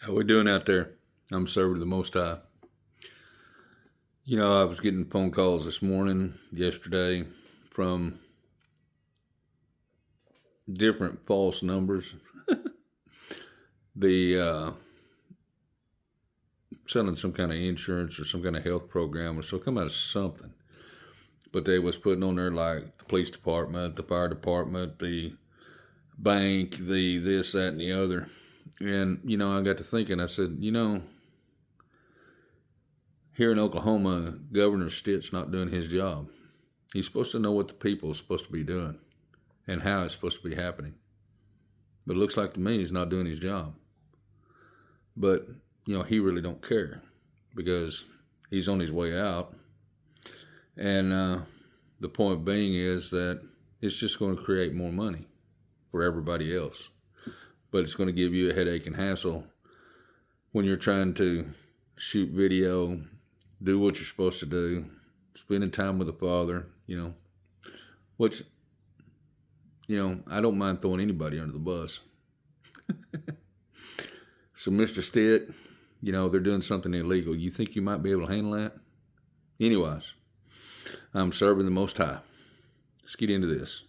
How we doing out there? I'm serving the Most High. I was getting phone calls this morning, yesterday, from different false numbers. The selling some kind of insurance or some kind of health program or so, come out of something. But they was putting on there like the police department, the fire department, the bank, the this, that, and the other. And I got to thinking. I said, here in Oklahoma, Governor Stitt's not doing his job. He's supposed to know what the people are supposed to be doing and how it's supposed to be happening. But it looks like to me he's not doing his job. But, he really don't care because he's on his way out. And the point being is that it's just going to create more money for everybody else. But it's going to give you a headache and hassle when you're trying to shoot video, do what you're supposed to do, spending time with the Father, which, I don't mind throwing anybody under the bus. So, Mr. Stitt, they're doing something illegal. You think you might be able to handle that? Anyways, I'm serving the Most High. Let's get into this.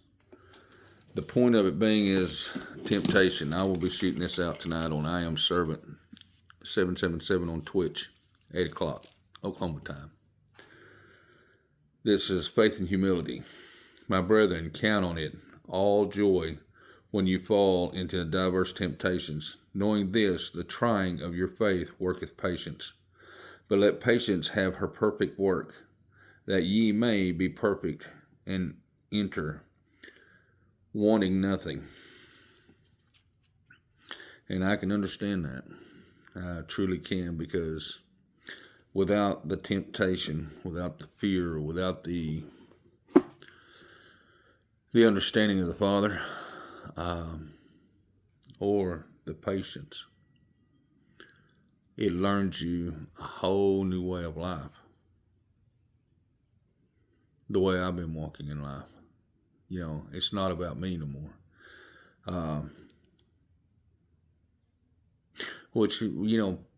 The point of it being is temptation. I will be shooting this out tonight on I Am Servant 777 on Twitch, 8 o'clock, Oklahoma time. This is faith and humility. My brethren, count on it, all joy, when you fall into diverse temptations, knowing this, the trying of your faith worketh patience. But let patience have her perfect work, that ye may be perfect and enter, wanting nothing. And I can understand that. I truly can, because without the temptation, without the fear, without the understanding of the Father, or the patience, it learns you a whole new way of life. The way I've been walking in life. It's not about me no more. Which,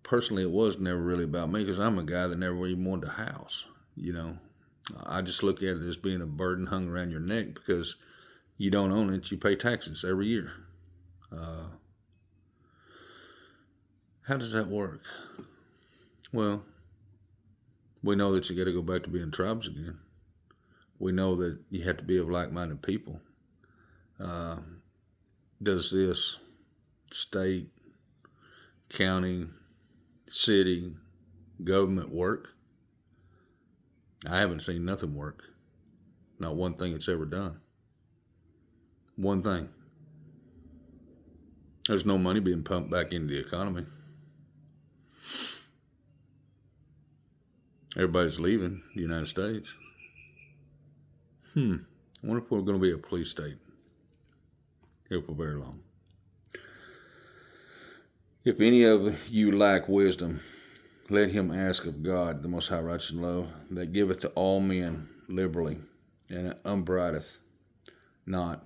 personally, it was never really about me, because I'm a guy that never even wanted a house. I just look at it as being a burden hung around your neck, because you don't own it. You pay taxes every year. How does that work? Well, we know that you got to go back to being tribes again. We know that you have to be of like-minded people. Does this state, county, city, government work? I haven't seen nothing work. Not one thing it's ever done. One thing. There's no money being pumped back into the economy. Everybody's leaving the United States. I wonder if we're going to be a police state here for very long. If any of you lack wisdom, let him ask of God, the Most High, righteous and love, that giveth to all men liberally, and upbraideth not,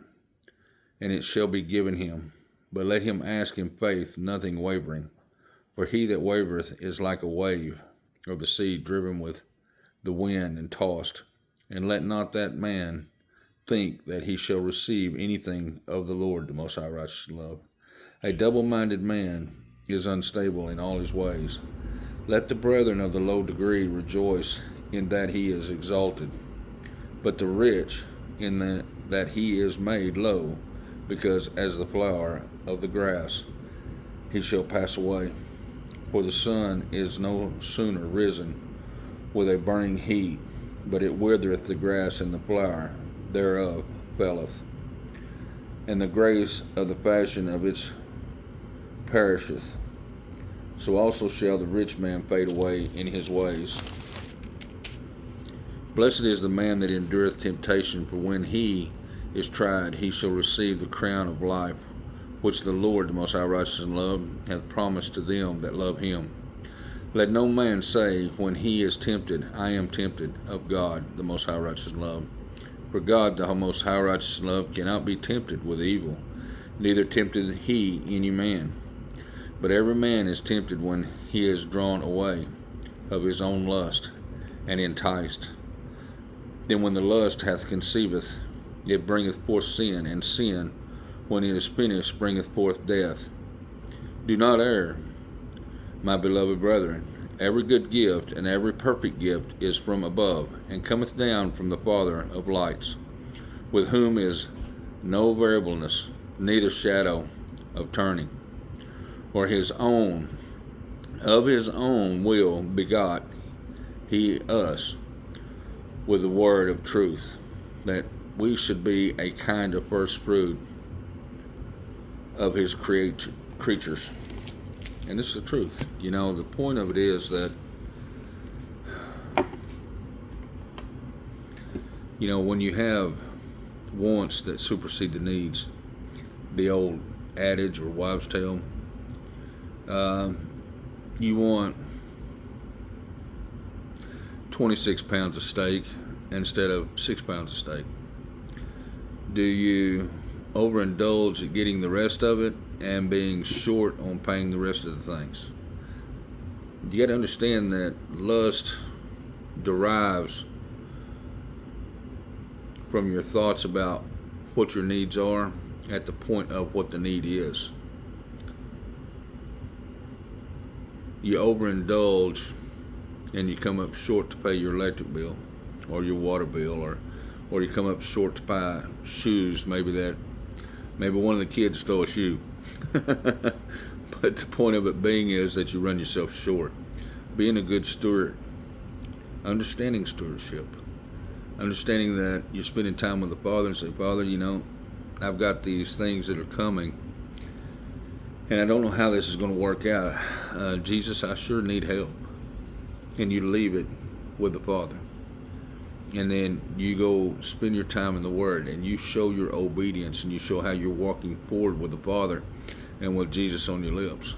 and it shall be given him. But let him ask in faith, nothing wavering. For he that wavereth is like a wave of the sea, driven with the wind and tossed. And let not that man think that he shall receive anything of the Lord, the Most High, righteous and love. A double-minded man is unstable in all his ways. Let the brethren of the low degree rejoice in that he is exalted, but the rich in that he is made low, because as the flower of the grass he shall pass away. For the sun is no sooner risen with a burning heat, but it withereth the grass, and the flower thereof faileth, and the grace of the fashion of it perisheth. So also shall the rich man fade away in his ways. Blessed is the man that endureth temptation, for when he is tried, he shall receive the crown of life, which the Lord, the Most High, righteous and love, hath promised to them that love him. Let no man say, when he is tempted, I am tempted of God, the Most High, righteous and love. For God, the Most High, righteous and love, cannot be tempted with evil, neither tempted he any man. But every man is tempted when he is drawn away of his own lust, and enticed. Then when the lust hath conceived, it bringeth forth sin, and sin, when it is finished, bringeth forth death. Do not err, my beloved brethren. Every good gift and every perfect gift is from above, and cometh down from the Father of lights, with whom is no variableness, neither shadow of turning. For of his own will begot he us with the word of truth, that we should be a kind of first fruit of his creatures. And this is the truth. The point of it is that, when you have wants that supersede the needs, the old adage or wives' tale, you want 26 pounds of steak instead of 6 pounds of steak. Do you overindulge at getting the rest of it and being short on paying the rest of the things? You got to understand that lust derives from your thoughts about what your needs are at the point of what the need is. You overindulge and you come up short to pay your electric bill or your water bill, or you come up short to buy shoes. Maybe one of the kids stole a shoe. But the point of it being is that you run yourself short. Being a good steward, understanding stewardship, understanding that you're spending time with the Father and say, Father, I've got these things that are coming, and I don't know how this is going to work out. Jesus, I sure need help. And you leave it with the Father. And then you go spend your time in the Word, and you show your obedience, and you show how you're walking forward with the Father and with Jesus on your lips.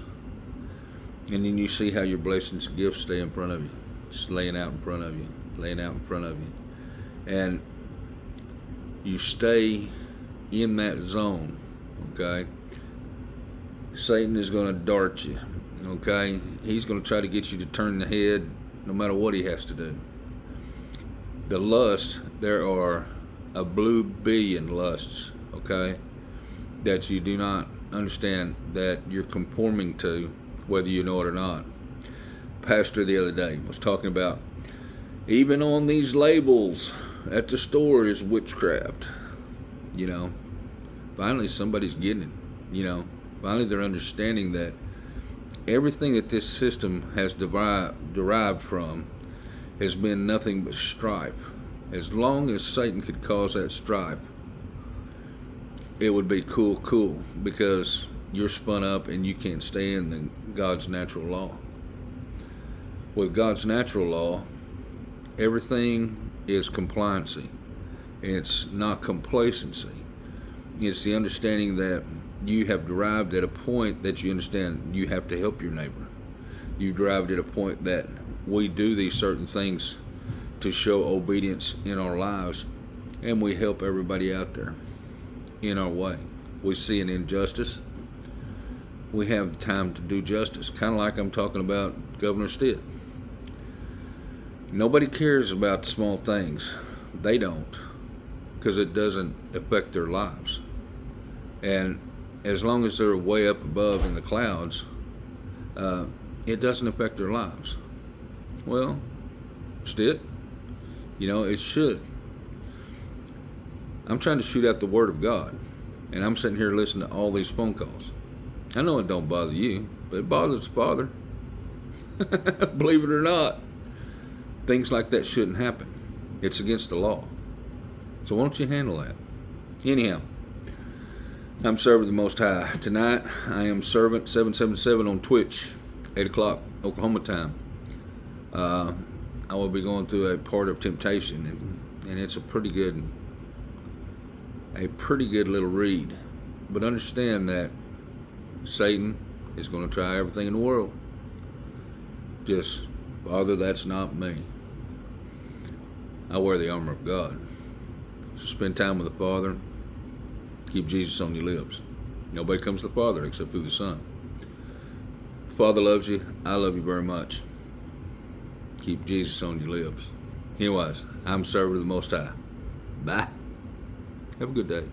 And then you see how your blessings and gifts stay in front of you, just laying out in front of you, laying out in front of you. And you stay in that zone, okay? Satan is going to dart you, okay? He's going to try to get you to turn the head no matter what he has to do. The lust, there are a blue billion lusts, okay, that you do not understand that you're conforming to, whether you know it or not. Pastor the other day was talking about, even on these labels at the store is witchcraft. Finally somebody's getting it. Finally they're understanding that everything that this system has derived from has been nothing but strife. As long as Satan could cause that strife, it would be cool, because you're spun up and you can't stay in God's natural law. With God's natural law, everything is compliancy. It's not complacency. It's the understanding that you have derived at a point that you understand you have to help your neighbor. You derived at a point that we do these certain things to show obedience in our lives, and we help everybody out there in our way. We see an injustice, we have time to do justice, kind of like I'm talking about Governor Stitt. Nobody cares about the small things. They don't, because it doesn't affect their lives. And as long as they're way up above in the clouds, it doesn't affect their lives. Well, Stitt, it should. I'm trying to shoot out the Word of God, and I'm sitting here listening to all these phone calls. I know it don't bother you, but it bothers the Father. Believe it or not, things like that shouldn't happen. It's against the law. So why don't you handle that? Anyhow, I'm serving the Most High. Tonight, I am Servant 777 on Twitch, 8 o'clock Oklahoma time. I will be going through a part of Temptation, and it's a pretty good little read. But understand that Satan is going to try everything in the world. Just, Father, that's not me. I wear the armor of God. So spend time with the Father. Keep Jesus on your lips. Nobody comes to the Father except through the Son. Father loves you. I love you very much. Keep Jesus on your lips. Anyways, I'm a servant of the Most High. Bye. Have a good day.